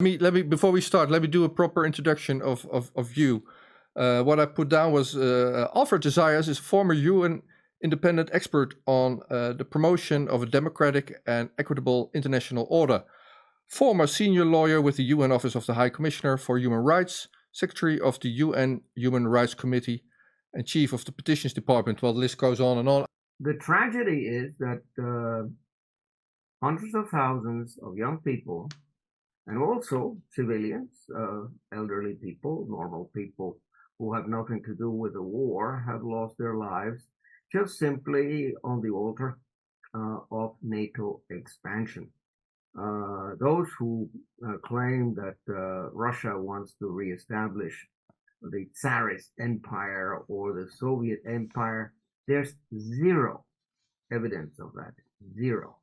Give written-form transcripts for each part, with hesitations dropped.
Before we start, let me do a proper introduction of you. What I put down was Alfred de Zayas is a former UN independent expert on the promotion of a democratic and equitable international order. Former senior lawyer with the UN Office of the High Commissioner for Human Rights, Secretary of the UN Human Rights Committee, and Chief of the Petitions Department. Well, the list goes on and on. The tragedy is that hundreds of thousands of young people, and also civilians, elderly people, normal people who have nothing to do with the war, have lost their lives just simply on the altar of NATO expansion. Those who claim that Russia wants to reestablish the Tsarist Empire or the Soviet Empire, there's zero evidence of that. Zero.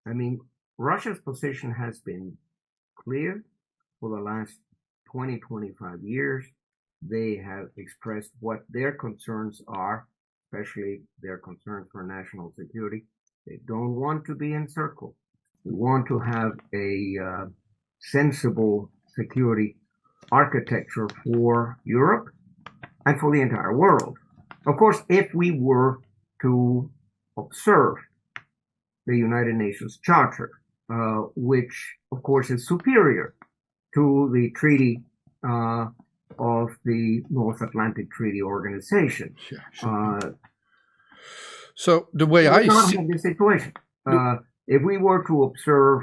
I mean, Russia's position has been clear for the last 20, 25 years. They have expressed what their concerns are, especially their concerns for national security. They don't want to be encircled. They want to have a sensible security architecture for Europe and for the entire world. Of course, if we were to observe the United Nations Charter, which of course is superior to the treaty of the North Atlantic Treaty Organization. So the way I see the situation, if we were to observe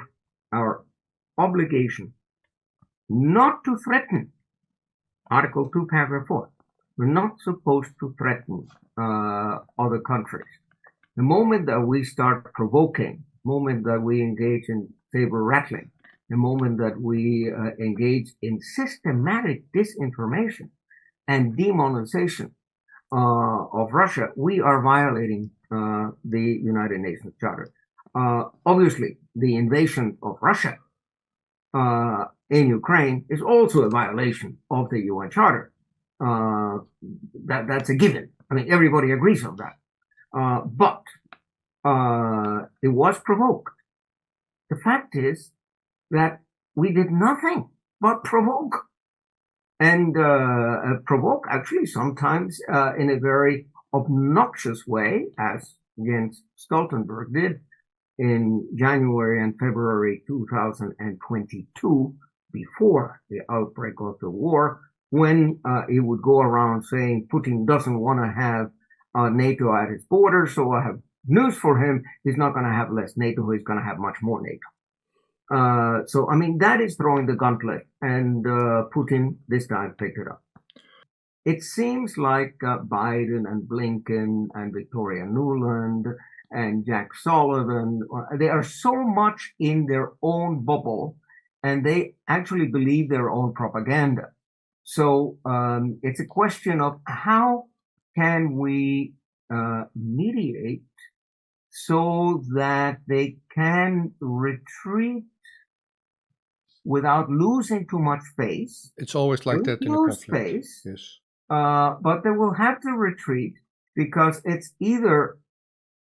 our obligation not to threaten, Article 2, Paragraph 4, we're not supposed to threaten other countries. The moment that we start provoking, the moment that we engage in saber rattling, the moment that we engage in systematic disinformation and demonization of Russia, we are violating the United Nations Charter. Obviously, the invasion of Russia in Ukraine is also a violation of the UN Charter. That's a given. I mean, everybody agrees on that. But it was provoked. The fact is that we did nothing but provoke. And provoke actually sometimes in a very obnoxious way, as Jens Stoltenberg did in January and February 2022, before the outbreak of the war, when he would go around saying Putin doesn't want to have NATO at his borders, so I have news for him. He's not going to have less NATO, he's going to have much more NATO. So, I mean, that is throwing the gauntlet, and Putin this time picked it up. It seems like Biden and Blinken and Victoria Nuland and Jack Sullivan, they are so much in their own bubble, and they actually believe their own propaganda. So it's a question of how can we mediate so that they can retreat without losing too much space. It's always like that in a conflict. Space, yes. But they will have to retreat because it's either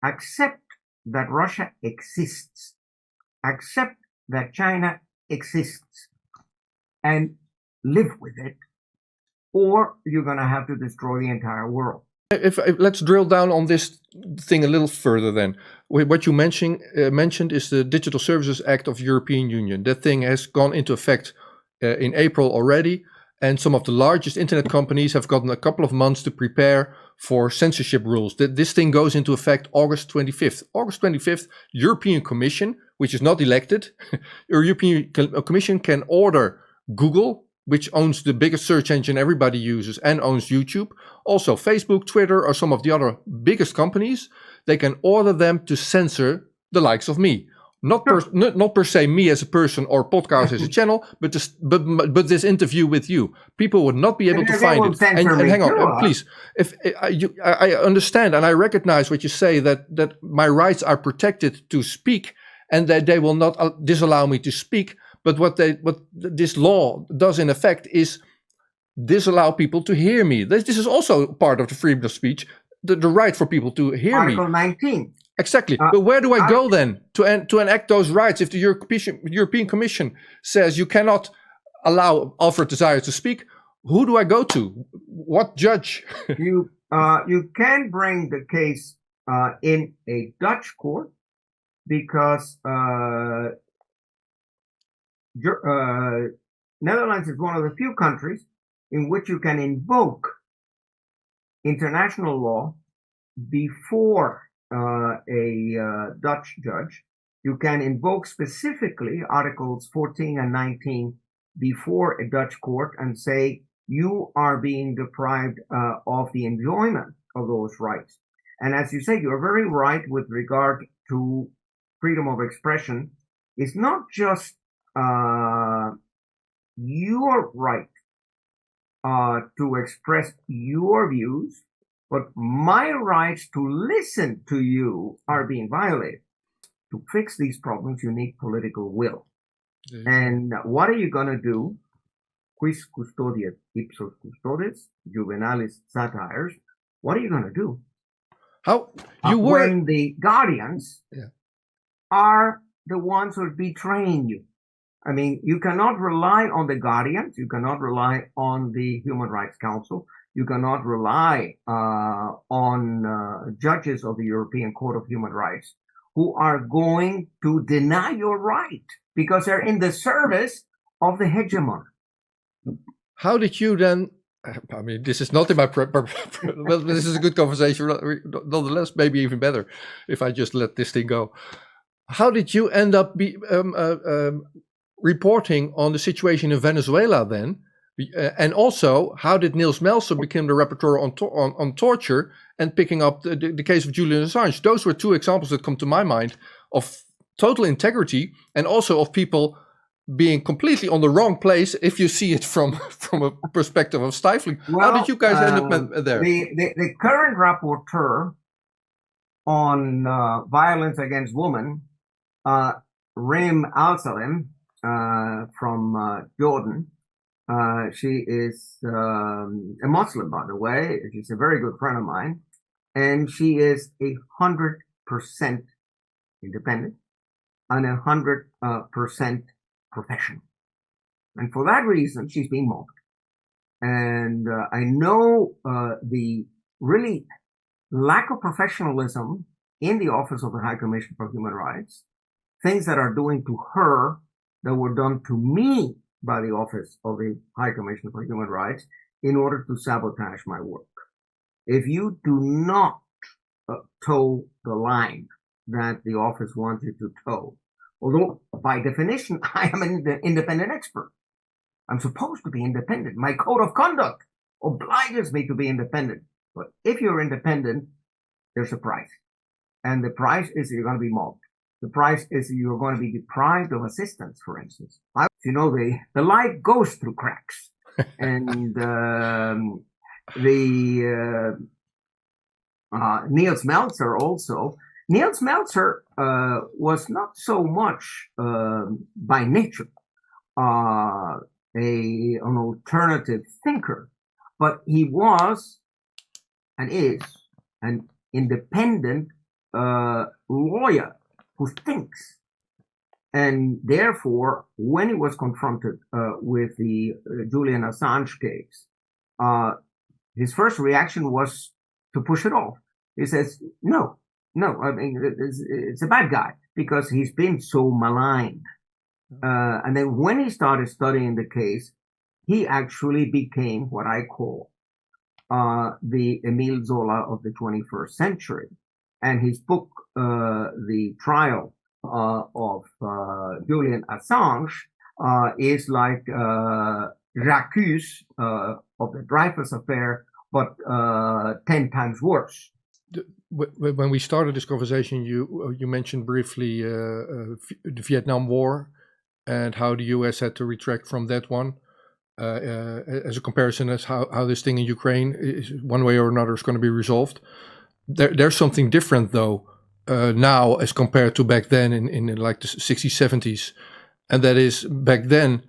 accept that Russia exists, accept that China exists, and live with it, or you're going to have to destroy the entire world. If let's drill down on this thing a little further then. What you mentioned is the Digital Services Act of the European Union. That thing has gone into effect in April already, and some of the largest internet companies have gotten a couple of months to prepare for censorship rules. This thing goes into effect August 25th. August 25th, European Commission, which is not elected, European Commission can order Google, which owns the biggest search engine everybody uses and owns YouTube, also Facebook, Twitter, or some of the other biggest companies, they can order them to censor the likes of me. Not per se me as a person or Potkaars as a channel, but this interview with you. People would not be able to find it. And hang on, please. If I understand and I recognize what you say, that my rights are protected to speak and that they will not disallow me to speak. But what this law does in effect is disallow people to hear me. This is also part of the freedom of speech, the right for people to hear me. Article 19. Exactly. But where do I go then to enact those rights if the European Commission says you cannot allow Alfred de Zayas to speak? Who do I go to? What judge? You can bring the case in a Dutch court because Netherlands is one of the few countries in which you can invoke international law before a Dutch judge. You can invoke specifically Articles 14 and 19 before a Dutch court and say you are being deprived of the enjoyment of those rights. And as you say, you're very right with regard to freedom of expression. It's not just your right to express your views, but my rights to listen to you are being violated. To fix these problems, you need political will. And what are you going to do? Quis custodiet ipsos custodes, juvenalis satires. What are you going to do? How you were when the guardians are the ones who are betraying you? I mean, you cannot rely on the guardians. You cannot rely on the Human Rights Council. You cannot rely on judges of the European Court of Human Rights who are going to deny your right because they're in the service of the hegemon. How did you then? I mean, this is not in my well, this is a good conversation. Nonetheless, maybe even better if I just let this thing go. How did you end up reporting on the situation in Venezuela then? And also, how did Niels Melzer become the rapporteur on torture and picking up the case of Julian Assange? Those were two examples that come to my mind of total integrity and also of people being completely on the wrong place if you see it from a perspective of stifling. Well, how did you guys end up there? The current rapporteur on violence against women, Rim Al-Salem from Jordan, she is a Muslim, by the way. She's a very good friend of mine. And she is 100% independent and 100% professional. And for that reason, she's being mocked. And I know the really lack of professionalism in the Office of the High Commissioner for Human Rights, things that are doing to her that were done to me by the Office of the High Commissioner for Human Rights in order to sabotage my work. If you do not toe the line that the office wants you to toe, although by definition, I am an independent expert. I'm supposed to be independent. My code of conduct obliges me to be independent. But if you're independent, there's a price. And the price is you're going to be mobbed. The price is you're going to be deprived of assistance, for instance. You know, the light goes through cracks. And Niels Melzer also. Niels Melzer was not so much by nature an alternative thinker, but he was and is an independent lawyer who thinks. And therefore, when he was confronted with the Julian Assange case, his first reaction was to push it off. He says, no, I mean, it's a bad guy because he's been so maligned. And then when he started studying the case, he actually became what I call the Emile Zola of the 21st century. And his book, The Trial of Julian Assange, is like J'accuse of the Dreyfus affair, but 10 times worse. When we started this conversation, you mentioned briefly the Vietnam War and how the US had to retract from that one. As a comparison, as how this thing in Ukraine is one way or another is going to be resolved. There's something different though now as compared to back then in like the 60s, 70s, and that is back then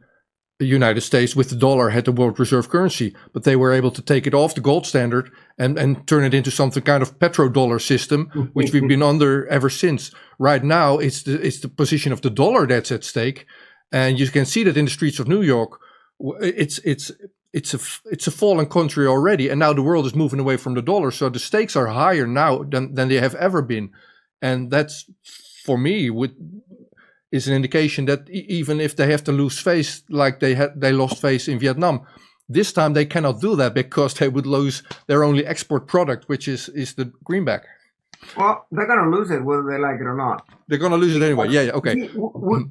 the United States with the dollar had the world reserve currency, but they were able to take it off the gold standard and turn it into something kind of petrodollar system, which we've been under ever since. Right now, it's the position of the dollar that's at stake, and you can see that in the streets of New York. It's a fallen country already, and now the world is moving away from the dollar. So the stakes are higher now than they have ever been, and that's, for me, is an indication that even if they have to lose face like they lost face in Vietnam, this time they cannot do that because they would lose their only export product, which is the greenback. Well, they're going to lose it whether they like it or not. They're going to lose it anyway. Yeah, okay.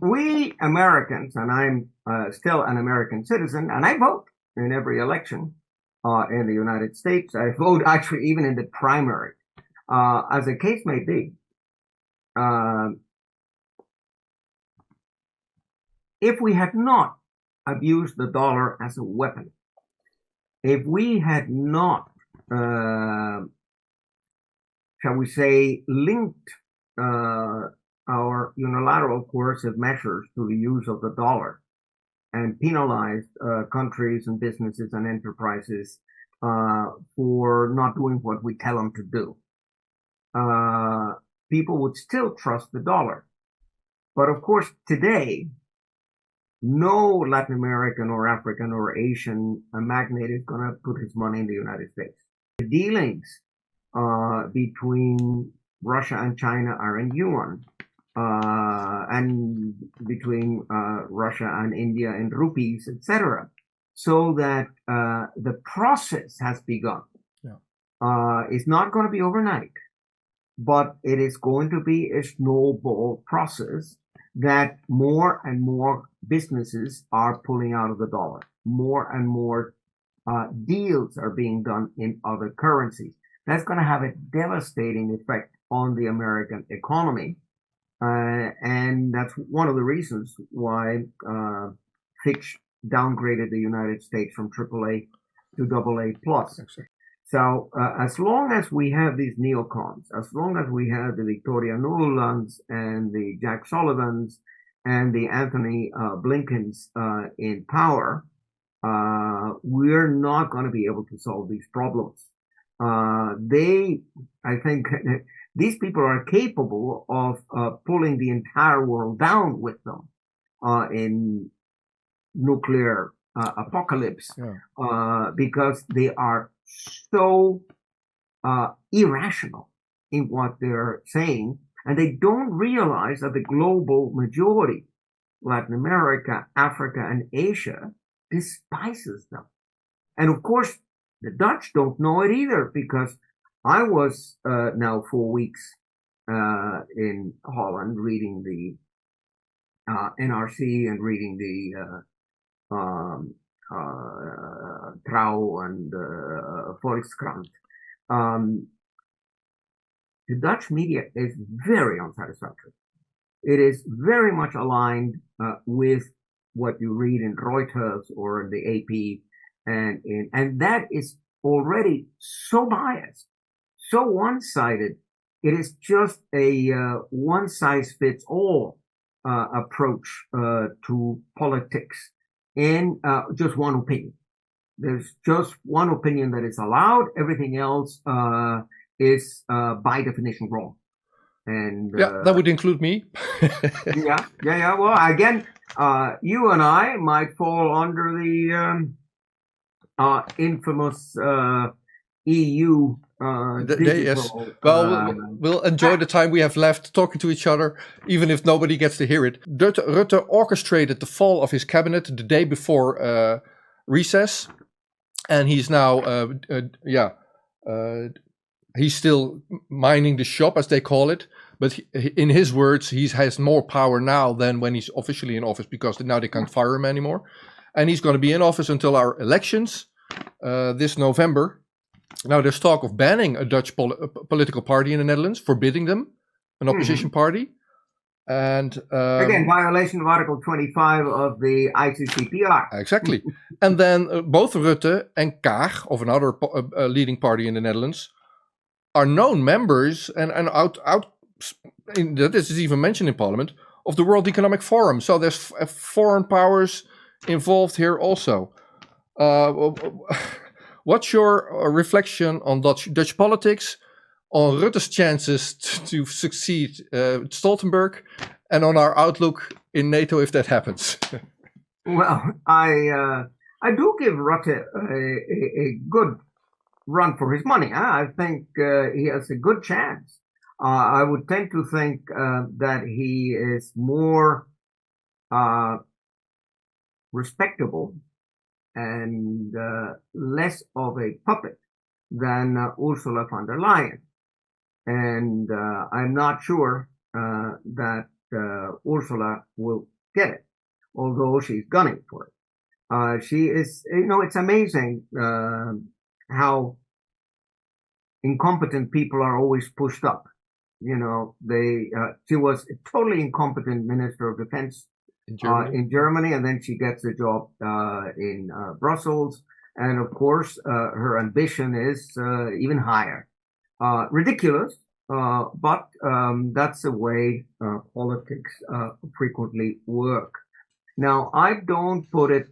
We Americans, and I'm still an American citizen, and I vote in every election in the United States. I vote actually even in the primary. As the case may be, if we had not abused the dollar as a weapon, if we had not, shall we say, linked our unilateral coercive measures to the use of the dollar and penalized countries and businesses and enterprises for not doing what we tell them to do, people would still trust the dollar. But of course, today, no Latin American or African or Asian magnate is going to put his money in the United States. The dealings between Russia and China are in yuan, and between Russia and India in rupees, etc. So that the process has begun. Yeah. It's not going to be overnight, but it is going to be a snowball process that more and more businesses are pulling out of the dollar. More and more deals are being done in other currencies. That's going to have a devastating effect on the American economy. And that's one of the reasons why Fitch downgraded the United States from AAA to AA plus. So as long as we have these neocons, as long as we have the Victoria Nulands and the Jack Sullivans and the Anthony Blinkens in power, we're not going to be able to solve these problems. I think these people are capable of pulling the entire world down with them in nuclear apocalypse, because they are so irrational in what they're saying, and they don't realize that the global majority, Latin America, Africa, and Asia, despises them. And of course, the Dutch don't know it either, because I was now 4 weeks in Holland reading the NRC and reading the Trouw and Volkskrant. The Dutch media is very unsatisfactory. It is very much aligned with what you read in Reuters or in the AP, and that is already so biased, so one-sided. It is just a one-size-fits-all approach to politics in just one opinion. There's just one opinion that is allowed. Everything else is by definition wrong. And that would include me. yeah. Well, again, you and I might fall under the infamous EU. Yes. Well, we'll enjoy the time we have left talking to each other, even if nobody gets to hear it. Rutte orchestrated the fall of his cabinet the day before recess, and he's now, he's still minding the shop, as they call it. But in his words, he has more power now than when he's officially in office, because now they can't fire him anymore. And he's going to be in office until our elections this November. Now, there's talk of banning a Dutch political party in the Netherlands, forbidding them, an opposition party. And again, violation of Article 25 of the ICCPR. Exactly. And then both Rutte and Kaag, of another leading party in the Netherlands, are known members and this is even mentioned in Parliament, of the World Economic Forum. So there's foreign powers involved here also. What's your reflection on Dutch politics, on Rutte's chances to succeed Stoltenberg, and on our outlook in NATO if that happens? Well, I do give Rutte a good run for his money. I think he has a good chance. I would tend to think that he is more respectable and less of a puppet than Ursula von der Leyen. And I'm not sure that Ursula will get it, although she's gunning for it. She is, it's amazing how incompetent people are always pushed up. She was a totally incompetent Minister of Defense in Germany, and then she gets a job in Brussels. And of course, her ambition is even higher. Ridiculous, but that's the way politics frequently work. Now, I don't put it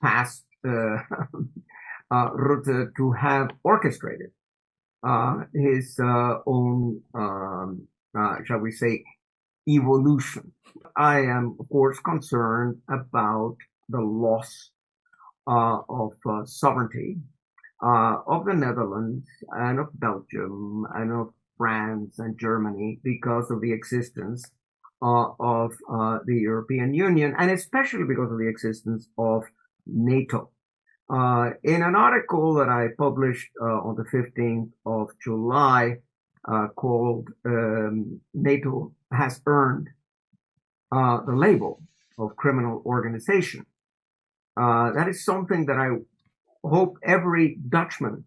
past Rutte to have orchestrated his own, shall we say, evolution. I am, of course, concerned about the loss of sovereignty of the Netherlands and of Belgium and of France and Germany because of the existence of the European Union, and especially because of the existence of NATO. In an article that I published on the 15th of July called NATO has earned the label of criminal organization. That is something that I hope every Dutchman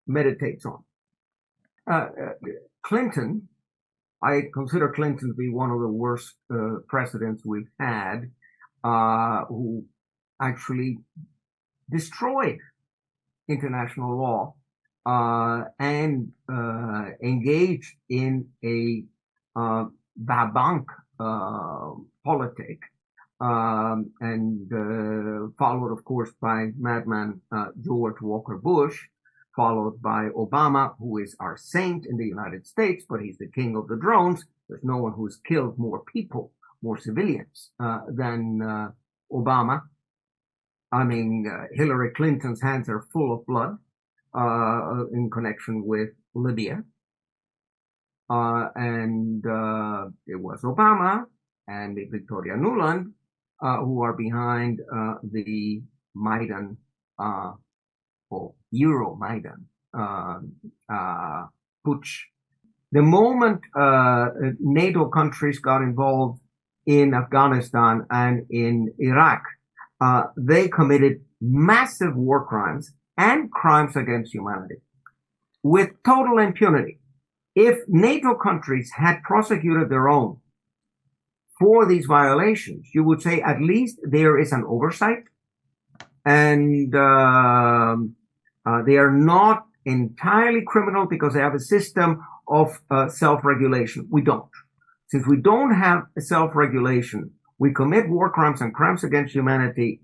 meditates on. Clinton, I consider Clinton to be one of the worst presidents we've had, who actually destroyed international law and engaged in a Vabank politic, and followed, of course, by madman George Walker Bush, followed by Obama, who is our saint in the United States, but he's the king of the drones. There's no one who's killed more people, more civilians than Obama. I mean, Hillary Clinton's hands are full of blood in connection with Libya. And it was Obama and Victoria Nuland who are behind the Maidan or Euro-Maidan putsch. The moment NATO countries got involved in Afghanistan and in Iraq, they committed massive war crimes and crimes against humanity with total impunity. If NATO countries had prosecuted their own for these violations, you would say at least there is an oversight, and they are not entirely criminal because they have a system of self-regulation. We don't. Since we don't have a self-regulation, we commit war crimes and crimes against humanity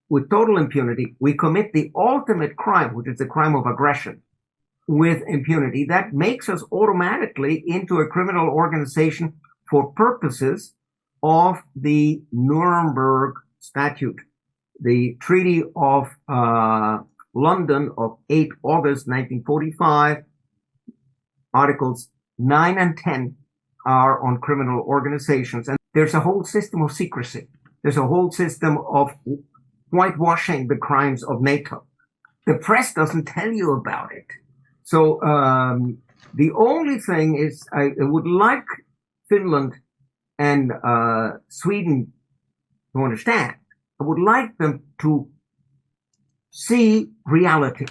with total impunity. We commit the ultimate crime, which is the crime of aggression, with impunity. That makes us automatically into a criminal organization for purposes of the Nuremberg Statute, the Treaty of London of 8 August 1945. Articles 9 and 10 are on criminal organizations. And there's a whole system of secrecy. There's a whole system of whitewashing the crimes of NATO. The press doesn't tell you about it. So the only thing is, I would like Finland and Sweden to understand. I would like them to see reality.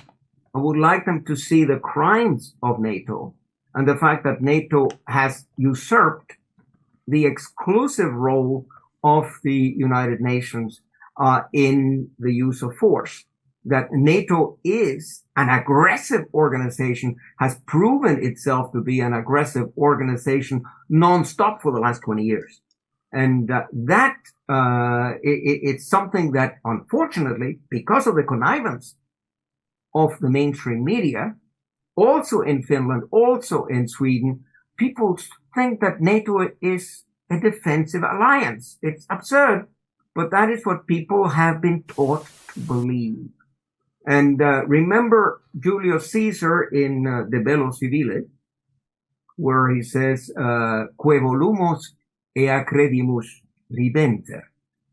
I would like them to see the crimes of NATO and the fact that NATO has usurped the exclusive role of the United Nations in the use of force. That NATO is an aggressive organization, has proven itself to be an aggressive organization nonstop for the last 20 years. And it's something that, unfortunately, because of the connivance of the mainstream media, also in Finland, also in Sweden, people think that NATO is a defensive alliance. It's absurd, but that is what people have been taught to believe. And remember Julius Caesar in De Bello Civile, where he says, "Que volumus ea credimus ridenter."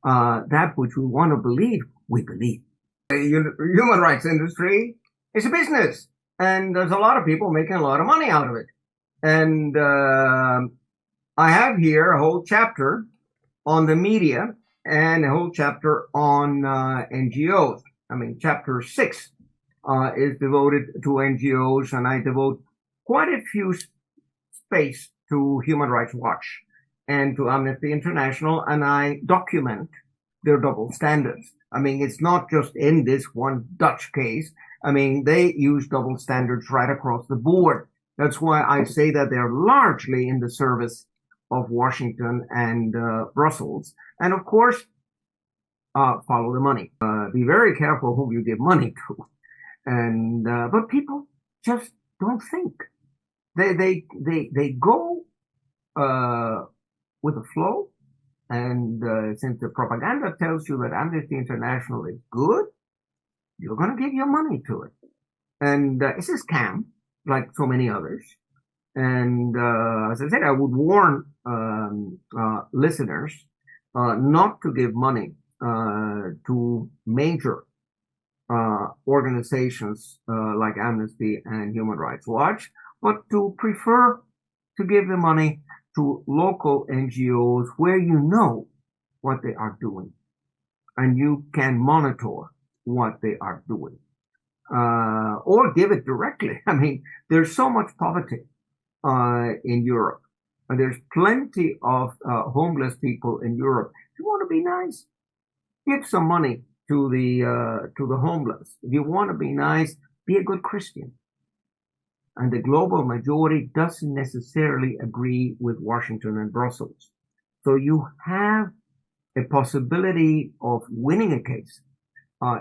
That which we want to believe, we believe. The human rights industry is a business, and there's a lot of people making a lot of money out of it. And I have here a whole chapter on the media and a whole chapter on NGOs. I mean, chapter 6 is devoted to NGOs, and I devote quite a few space to Human Rights Watch and to Amnesty International, and I document their double standards. I mean, it's not just in this one Dutch case. I mean, they use double standards right across the board. That's why I say that they're largely in the service of Washington and Brussels. And of course, follow the money. Be very careful who you give money to. And but people just don't think. They go with the flow. And since the propaganda tells you that Amnesty International is good, you're going to give your money to it. And it's a scam, like so many others. And as I said, I would warn listeners not to give money to major organizations like Amnesty and Human Rights Watch, but to prefer to give the money to local NGOs where you know what they are doing and you can monitor what they are doing, or give it directly. I mean, there's so much poverty in Europe, and there's plenty of homeless people in Europe. If you want to be nice, give some money to the homeless. If you want to be nice, be a good Christian. And the global majority doesn't necessarily agree with Washington and Brussels. So you have a possibility of winning a case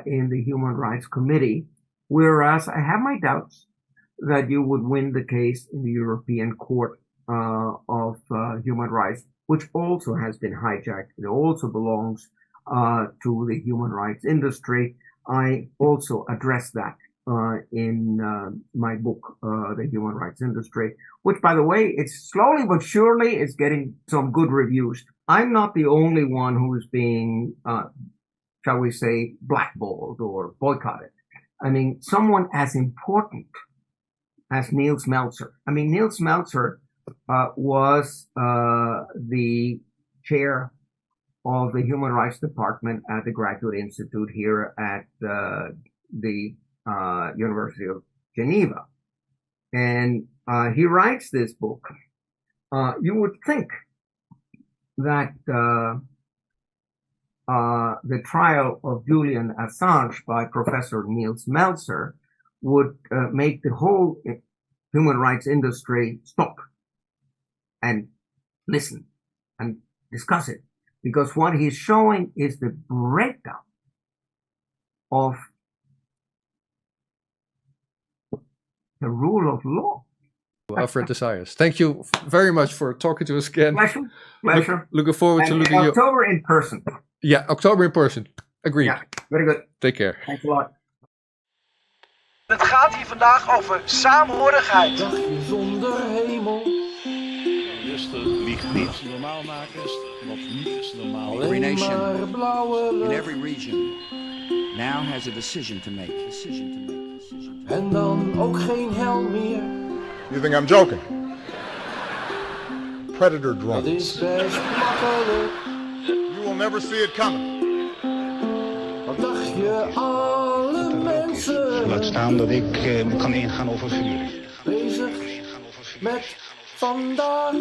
in the Human Rights Committee, whereas I have my doubts that you would win the case in the European Court of Human Rights, which also has been hijacked. It also belongs to the human rights industry. I also address that in my book, The Human Rights Industry, which, by the way, it's slowly but surely is getting some good reviews. I'm not the only one who is being, shall we say, blackballed or boycotted. I mean, someone as important as Niels Meltzer. I mean, Niels Meltzer was the chair of the Human Rights Department at the Graduate Institute here at the University of Geneva. And he writes this book. You would think that the trial of Julian Assange by Professor Niels Meltzer would make the whole human rights industry stop and listen and discuss it. Because what he's showing is the breakdown of the rule of law. Alfred de Zayas, thank you very much for talking to us again. Pleasure. Looking forward to looking at October in person. Yeah, October in person. Agreed. Yeah, very good. Take care. Thanks a lot. Het gaat hier vandaag over saamhorigheid. Dagje zonder hemel. Rustig, lieg niet. Wat je normaal maken, wat niet is normaal. Every nation in every region now has a decision to make. En dan ook geen hel meer. You think I'm joking? Predator Dat is drones. best makkelijk. You will never see it coming. Wat dacht je, alle mensen Laat staan dat ik kan ingaan over vuur. bezig met vandaag.